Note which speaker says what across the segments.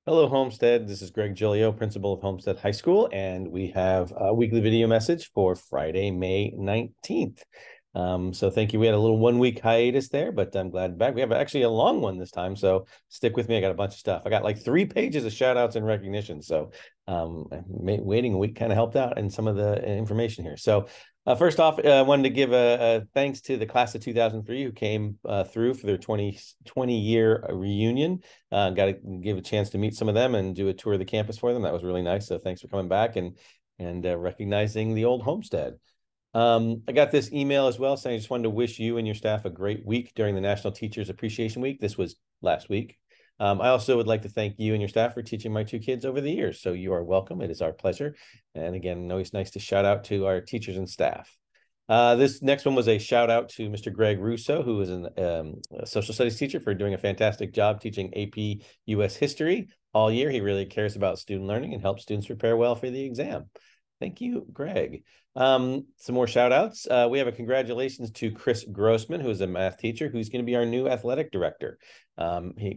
Speaker 1: Hello, Homestead. This is Greg Giglio, principal of Homestead High School, and we have a weekly video message for Friday, May 19th. So thank you. We had a little 1 week hiatus there, but I'm glad to be back. We have actually a long one this time, so stick with me. I got a bunch of stuff. I got like 3 pages of shout outs and recognition. So waiting a week kind of helped out and some of the information here. So first off, I wanted to give a thanks to the class of 2003 who came through for their 20-year reunion. Got to give a chance to meet some of them and do a tour of the campus for them. That was really nice. So thanks for coming back and recognizing the old homestead. I got this email as well saying I just wanted to wish you and your staff a great week during the National Teachers Appreciation Week. This was last week. I also would like to thank you and your staff for teaching my 2 kids over the years. So you are welcome. It is our pleasure. And again, always nice to shout out to our teachers and staff. This next one was a shout out to Mr. Greg Russo, who is a social studies teacher, for doing a fantastic job teaching AP US history all year. He really cares about student learning and helps students prepare well for the exam. Thank you, Greg. Some more shout outs. We have a congratulations to Chris Grossman, who is a math teacher, who's going to be our new athletic director.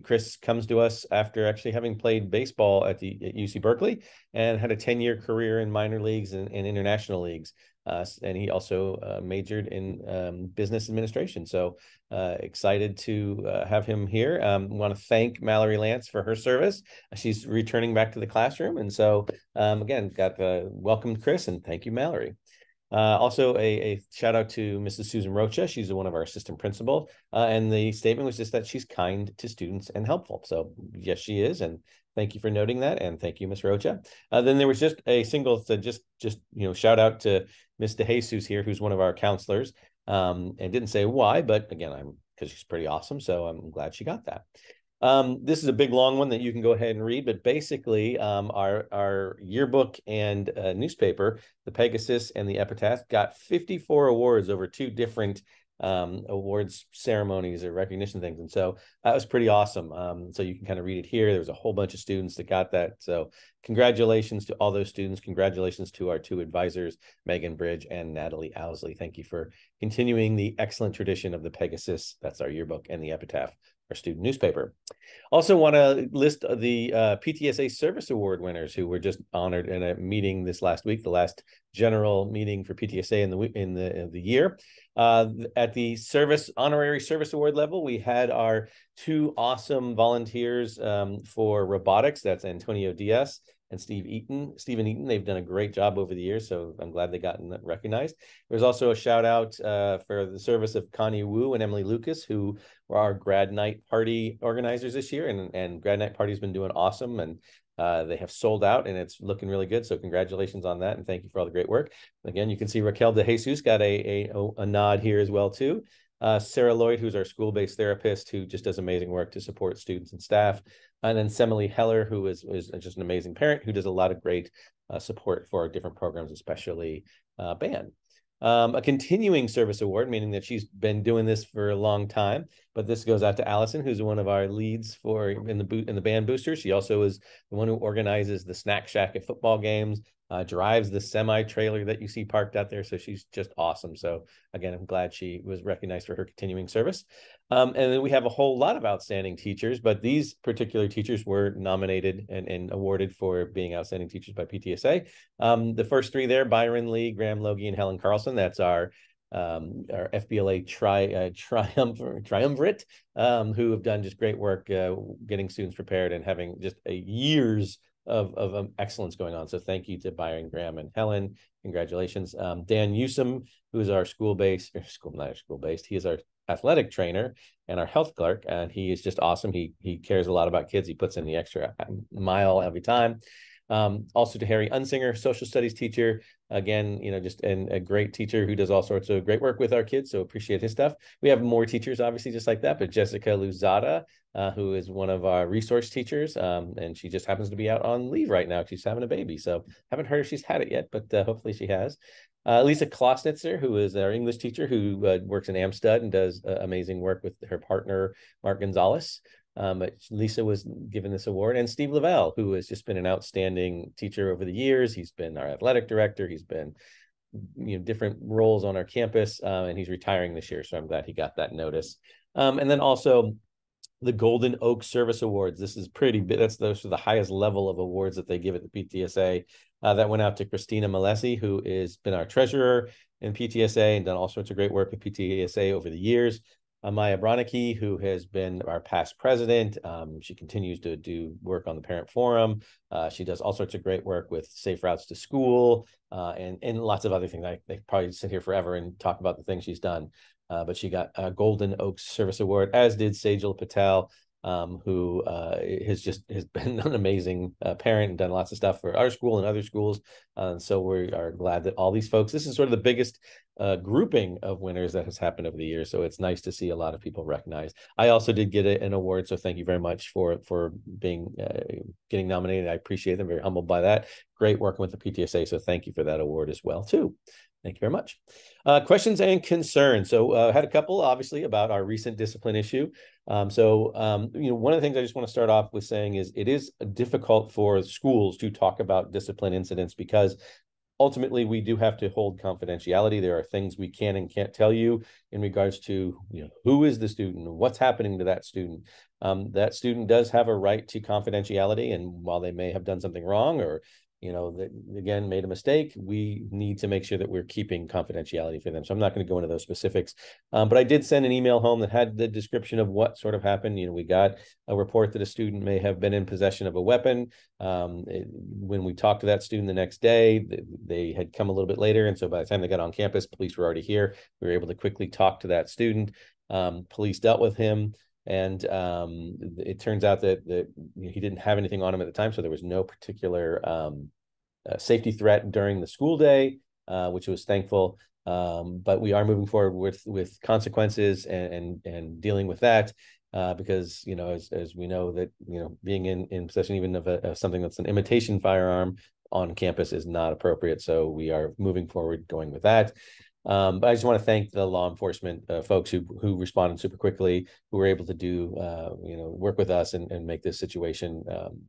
Speaker 1: Chris comes to us after actually having played baseball at UC Berkeley and had a 10-year career in minor leagues and international leagues. And he also majored in business administration. So excited to have him here. Want to thank Mallory Lance for her service. She's returning back to the classroom. And so again, welcomed Chris, and thank you, Mallory. Also, a shout out to Mrs. Susan Rocha. She's one of our assistant principal. And the statement was just that she's kind to students and helpful. So yes, she is. And thank you for noting that. And thank you, Ms. Rocha. Then there was just a single, shout out to Ms. DeJesus here, who's one of our counselors. And didn't say why, but again, because she's pretty awesome. So I'm glad she got that. This is a big long one that you can go ahead and read, but basically our yearbook and newspaper, the Pegasus and the Epitaph, got 54 awards over 2 different awards ceremonies or recognition things. And so that was pretty awesome. So you can kind of read it here. There was a whole bunch of students that got that. So congratulations to all those students. Congratulations to our 2 advisors, Megan Bridge and Natalie Owsley. Thank you for continuing the excellent tradition of the Pegasus. That's our yearbook, and the Epitaph, our student newspaper. Also want to list the PTSA Service Award winners who were just honored in a meeting this last week, the last general meeting for PTSA in the year. At the honorary service award level, we had our 2 awesome volunteers for robotics. That's Antonio Diaz and Stephen Eaton. They've done a great job over the years, so I'm glad they got recognized. There's also a shout out for the service of Connie Wu and Emily Lucas, who were our grad night party organizers this year, and grad night party has been doing awesome, and they have sold out, and it's looking really good. So congratulations on that, and thank you for all the great work. Again, you can see Raquel De Jesus got a nod here as well too. Sarah Lloyd, who's our school-based therapist, who just does amazing work to support students and staff. And then Semele Heller, who is just an amazing parent who does a lot of great support for our different programs, especially band. A continuing service award, meaning that she's been doing this for a long time, but this goes out to Allison, who's one of our leads in the band booster. She also is the one who organizes the snack shack at football games, drives the semi trailer that you see parked out there. So she's just awesome. So again, I'm glad she was recognized for her continuing service. And then we have a whole lot of outstanding teachers, but these particular teachers were nominated and awarded for being outstanding teachers by PTSA. The first 3 there, Byron Lee, Graham Logie, and Helen Carlson. That's our FBLA triumvirate, who have done just great work getting students prepared and having just years of excellence going on. So thank you to Byron, Graham, and Helen. Congratulations. Dan Newsom, who is our he is our athletic trainer and our health clerk, and he is just awesome. He cares a lot about kids. He puts in the extra mile every time. Also to Harry Unsinger, social studies teacher, again, just a great teacher who does all sorts of great work with our kids, so appreciate his stuff. We have more teachers, obviously, just like that, but Jessica Luzada, who is one of our resource teachers, and she just happens to be out on leave right now. She's having a baby, so haven't heard if she's had it yet, but hopefully she has. Lisa Klosnitzer, who is our English teacher, who works in Amstead and does amazing work with her partner, Mark Gonzalez. But Lisa was given this award, and Steve Lavelle, who has just been an outstanding teacher over the years. He's been our athletic director. He's been different roles on our campus, and he's retiring this year. So I'm glad he got that notice. And then also the Golden Oak Service Awards. This is pretty big. Those are the highest level of awards that they give at the PTSA. That went out to Christina Malesi, who has been our treasurer in PTSA and done all sorts of great work with PTSA over the years. Maya Bronicky, who has been our past president. She continues to do work on the Parent Forum. She does all sorts of great work with Safe Routes to School and lots of other things. I probably sit here forever and talk about the things she's done. But she got a Golden Oaks Service Award, as did Sejal Patel, who has been an amazing parent and done lots of stuff for our school and other schools. So we are glad that all these folks, this is sort of the biggest grouping of winners that has happened over the years. So it's nice to see a lot of people recognized. I also did get an award, so thank you very much for being getting nominated. I appreciate them. Very humbled by that. Great working with the PTSA. So thank you for that award as well too. Thank you very much. Questions and concerns. So I had a couple, obviously, about our recent discipline issue. One of the things I just want to start off with saying is it is difficult for schools to talk about discipline incidents because ultimately we do have to hold confidentiality. There are things we can and can't tell you in regards to who is the student, what's happening to that student. That student does have a right to confidentiality, and while they may have done something wrong or that again made a mistake, we need to make sure that we're keeping confidentiality for them. So I'm not going to go into those specifics, but I did send an email home that had the description of what sort of happened. We got a report that a student may have been in possession of a weapon. When we talked to that student the next day, they had come a little bit later, and so by the time they got on campus, police were already here. We were able to quickly talk to that student. Police dealt with him. And it turns out that he didn't have anything on him at the time, so there was no particular safety threat during the school day, which was thankful. But we are moving forward with consequences and dealing with that because as we know that being in possession even of something that's an imitation firearm on campus is not appropriate. So we are moving forward going with that. But I just want to thank the law enforcement folks who responded super quickly, who were able to do, work with us and make this situation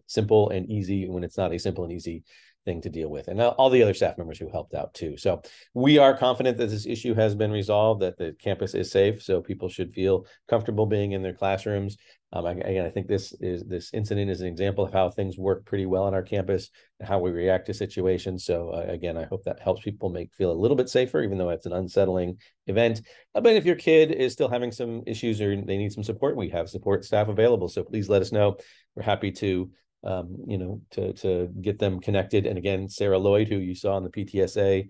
Speaker 1: simple and easy when it's not a simple and easy thing to deal with, and all the other staff members who helped out too. So we are confident that this issue has been resolved, that the campus is safe, so people should feel comfortable being in their classrooms. Again, I think this incident is an example of how things work pretty well on our campus and how we react to situations. So again, I hope that helps people feel a little bit safer, even though it's an unsettling event. But if your kid is still having some issues or they need some support, we have support staff available. So please let us know. We're happy to to get them connected. And again, Sarah Lloyd, who you saw on the PTSA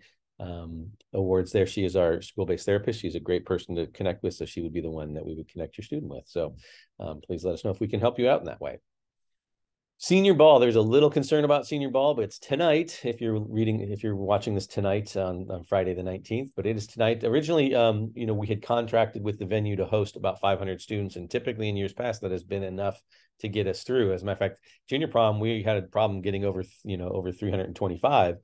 Speaker 1: awards there, she is our school-based therapist. She's a great person to connect with, so she would be the one that we would connect your student with. So please let us know if we can help you out in that way. Senior ball, there's a little concern about senior ball, but it's tonight if you're watching this tonight on Friday the 19th, but it is tonight. Originally, we had contracted with the venue to host about 500 students, and typically in years past that has been enough to get us through. As a matter of fact, junior prom, we had a problem getting over 325.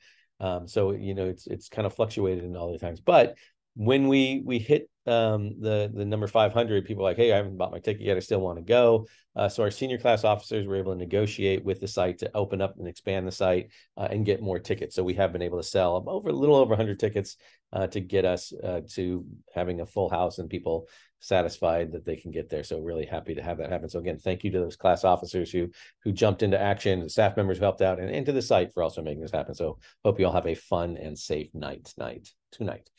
Speaker 1: So it's kind of fluctuated in all the times, but when we hit the number 500, people are like, hey, I haven't bought my ticket yet, I still want to go. So our senior class officers were able to negotiate with the site to open up and expand the site and get more tickets. So we have been able to sell a little over 100 tickets to get us to having a full house and people satisfied that they can get there. So really happy to have that happen. So again, thank you to those class officers who jumped into action, the staff members who helped out, and to the site for also making this happen. So hope you all have a fun and safe night tonight.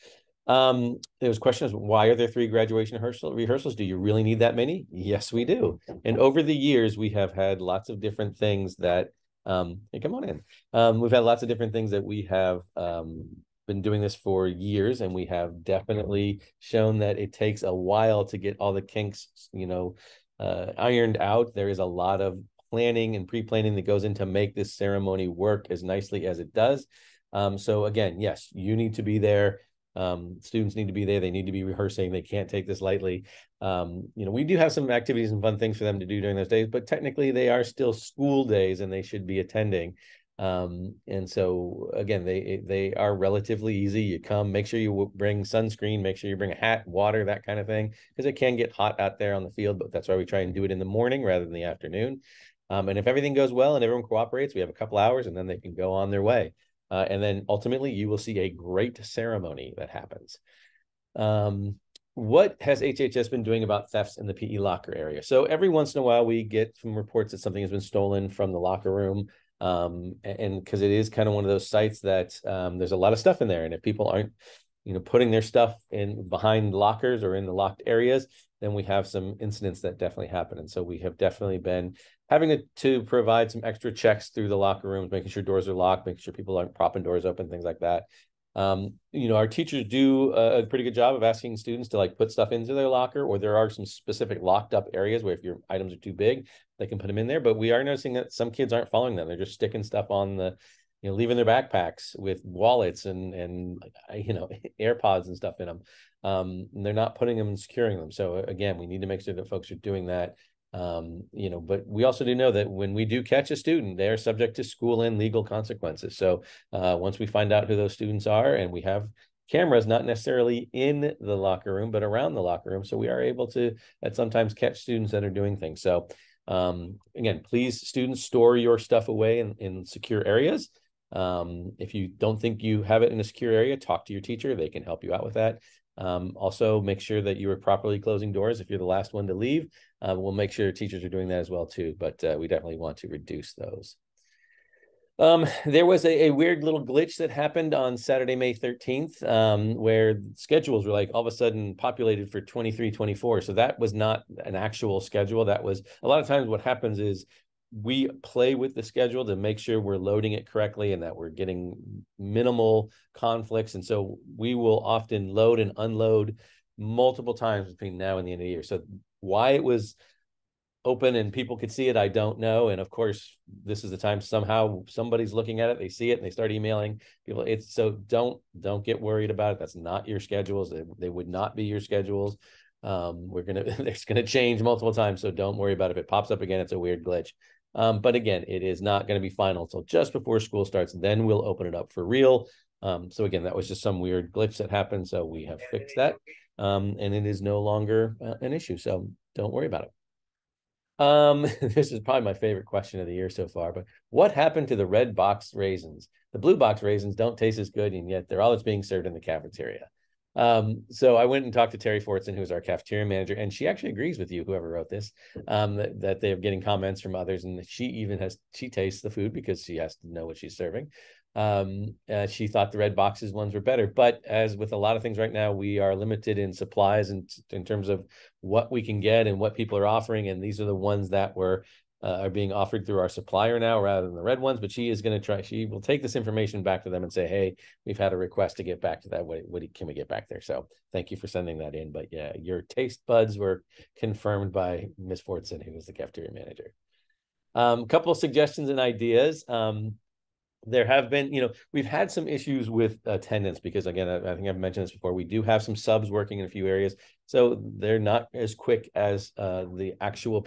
Speaker 1: There was questions, why are there 3 graduation rehearsals? Do you really need that many? Yes, we do. And over the years, we have had lots of different things that, hey, come on in. We've had lots of different things that we have been doing this for years, and we have definitely shown that it takes a while to get all the kinks, ironed out. There is a lot of planning and pre-planning that goes in to make this ceremony work as nicely as it does. So again, yes, you need to be there. Students need to be there. They need to be rehearsing. They can't take this lightly. We do have some activities and fun things for them to do during those days, but technically they are still school days and they should be attending. And so again, they are relatively easy. You come, make sure you bring sunscreen, make sure you bring a hat, water, that kind of thing, because it can get hot out there on the field, but that's why we try and do it in the morning rather than the afternoon. And if everything goes well and everyone cooperates, we have a couple hours and then they can go on their way. And then ultimately you will see a great ceremony that happens. what has HHS been doing about thefts in the PE locker area? So every once in a while, we get some reports that something has been stolen from the locker room. And because it is kind of one of those sites that there's a lot of stuff in there. And if people aren't, putting their stuff in behind lockers or in the locked areas, then we have some incidents that definitely happen. And so we have definitely been having to provide some extra checks through the locker rooms, making sure doors are locked, making sure people aren't propping doors open, things like that. Our teachers do a pretty good job of asking students to like put stuff into their locker, or there are some specific locked up areas where if your items are too big, they can put them in there. But we are noticing that some kids aren't following them. They're just sticking stuff on the, leaving their backpacks with wallets and AirPods and stuff in them. And they're not putting them and securing them. So again, we need to make sure that folks are doing that. But we also do know that when we do catch a student, they are subject to school and legal consequences. So once we find out who those students are, and we have cameras, not necessarily in the locker room, but around the locker room, so we are able to sometimes catch students that are doing things. So again, please, students, store your stuff away in secure areas. If you don't think you have it in a secure area, talk to your teacher. They can help you out with that. Also, make sure that you are properly closing doors if you're the last one to leave. We'll make sure teachers are doing that as well too, but we definitely want to reduce those. There was a weird little glitch that happened on Saturday, May 13th, where schedules were like all of a sudden populated for 23, 24. So that was not an actual schedule. That was a lot of times what happens is we play with the schedule to make sure we're loading it correctly and that we're getting minimal conflicts. And so we will often load and unload multiple times between now and the end of the year. So why it was open and people could see it, I don't know. And of course, this is the time somehow somebody's looking at it, they see it, and they start emailing people. It's so don't get worried about it. That's not your schedules. They would not be your schedules. There's gonna change multiple times, so don't worry about it. If it pops up again, it's a weird glitch. But again, it is not going to be final until just before school starts. Then we'll open it up for real. So again, that was just some weird glitch that happened. So we have fixed that. And it is no longer an issue. So don't worry about it. This is probably my favorite question of the year so far, but what happened to the red box raisins? The blue box raisins don't taste as good, and yet they're all that's being served in the cafeteria. So I went and talked to Terry Fortson, who's our cafeteria manager, and she actually agrees with you, whoever wrote this, that they're getting comments from others, and she tastes the food because she has to know what she's serving. She thought the red boxes ones were better, but as with a lot of things right now, we are limited in supplies and in terms of what we can get and what people are offering, and these are the ones that are being offered through our supplier now rather than the red ones. But she will take this information back to them and say, hey, we've had a request to get back to that. What can we get back there? So thank you for sending that in. But yeah, your taste buds were confirmed by Ms. Fortson, who was the cafeteria manager. A couple of suggestions and ideas. There have been, we've had some issues with attendance because, again, I think I've mentioned this before. We do have some subs working in a few areas, so they're not as quick as the actual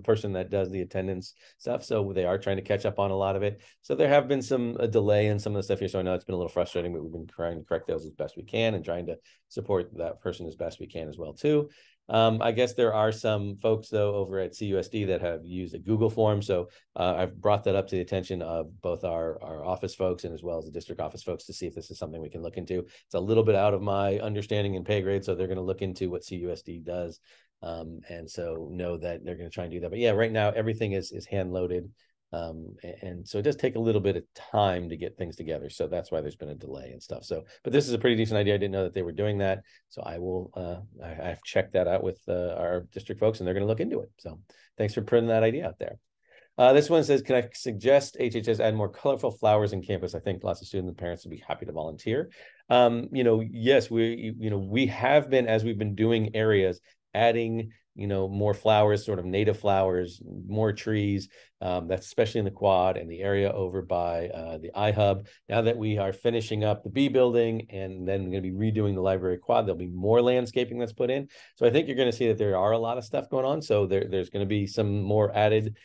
Speaker 1: person that does the attendance stuff. So they are trying to catch up on a lot of it. So there have been some delay in some of the stuff here. So I know it's been a little frustrating, but we've been trying to correct those as best we can and trying to support that person as best we can as well too. I guess there are some folks, though, over at CUSD that have used a Google form. So I've brought that up to the attention of both our office folks and as well as the district office folks to see if this is something we can look into. It's a little bit out of my understanding and pay grade, so they're going to look into what CUSD does. And so know that they're going to try and do that. But yeah, right now, everything is hand loaded. And so it does take a little bit of time to get things together. So that's why there's been a delay and stuff. So, but this is a pretty decent idea. I didn't know that they were doing that. So I've checked that out with our district folks, and they're going to look into it. So thanks for putting that idea out there. This one says, can I suggest HHS add more colorful flowers in campus? I think lots of students and parents would be happy to volunteer. Yes, we have been, as we've been doing areas, adding more flowers, sort of native flowers, more trees. That's especially in the quad and the area over by the iHub. Now that we are finishing up the B building and then going to be redoing the library quad, there'll be more landscaping that's put in. So I think you're going to see that there are a lot of stuff going on. So there's going to be some more added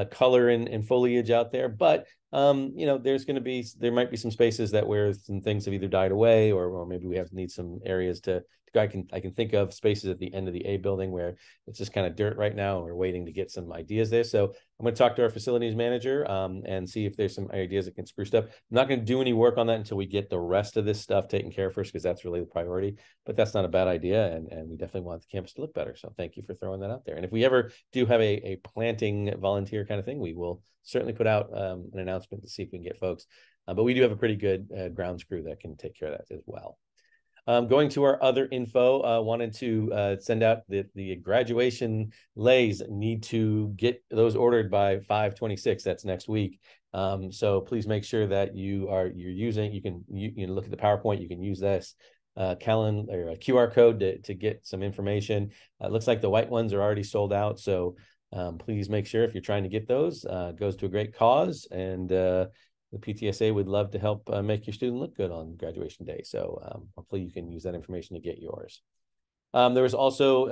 Speaker 1: color and foliage out there. But there might be some spaces that where some things have either died away, or maybe we need some areas to I can think of spaces at the end of the A building where it's just kind of dirt right now, and we're waiting to get some ideas there. So I'm going to talk to our facilities manager and see if there's some ideas that can spruce up. I'm not going to do any work on that until we get the rest of this stuff taken care of first, because that's really the priority. But that's not a bad idea, and we definitely want the campus to look better. So thank you for throwing that out there. And if we ever do have a planting volunteer kind of thing, we will certainly put out an announcement to see if we can get folks. But we do have a pretty good grounds crew that can take care of that as well. Going to our other info, wanted to send out the graduation leis. Need to get those ordered by 5/26. That's next week. So please make sure that you're using. You can look at the PowerPoint. You can use this calendar or a QR code to get some information. It looks like the white ones are already sold out. So please make sure if you're trying to get those, it goes to a great cause, and the PTSA would love to help make your student look good on graduation day. So hopefully you can use that information to get yours. There was also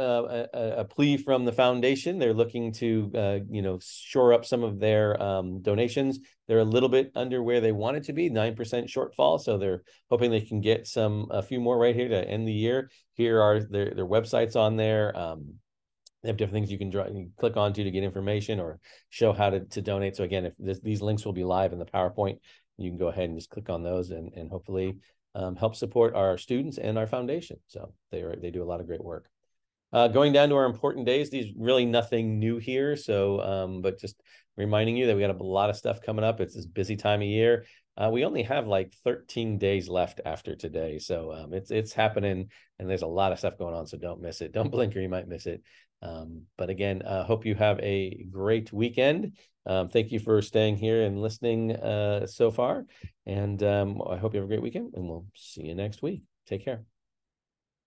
Speaker 1: a plea from the foundation. They're looking to, shore up some of their donations. They're a little bit under where they wanted to be, 9% shortfall. So they're hoping they can get a few more right here to end the year. Here are their websites on there. They have different things you can click onto to get information or show how to donate. So again, if these links will be live in the PowerPoint, you can go ahead and just click on those and hopefully help support our students and our foundation. So they do a lot of great work. Going down to our important days, these really nothing new here. So, but just reminding you that we got a lot of stuff coming up. It's this busy time of year. We only have like 13 days left after today. So it's happening, and there's a lot of stuff going on. So don't miss it. Don't blink or you might miss it. But again, hope you have a great weekend. Thank you for staying here and listening so far. And I hope you have a great weekend, and we'll see you next week. Take care.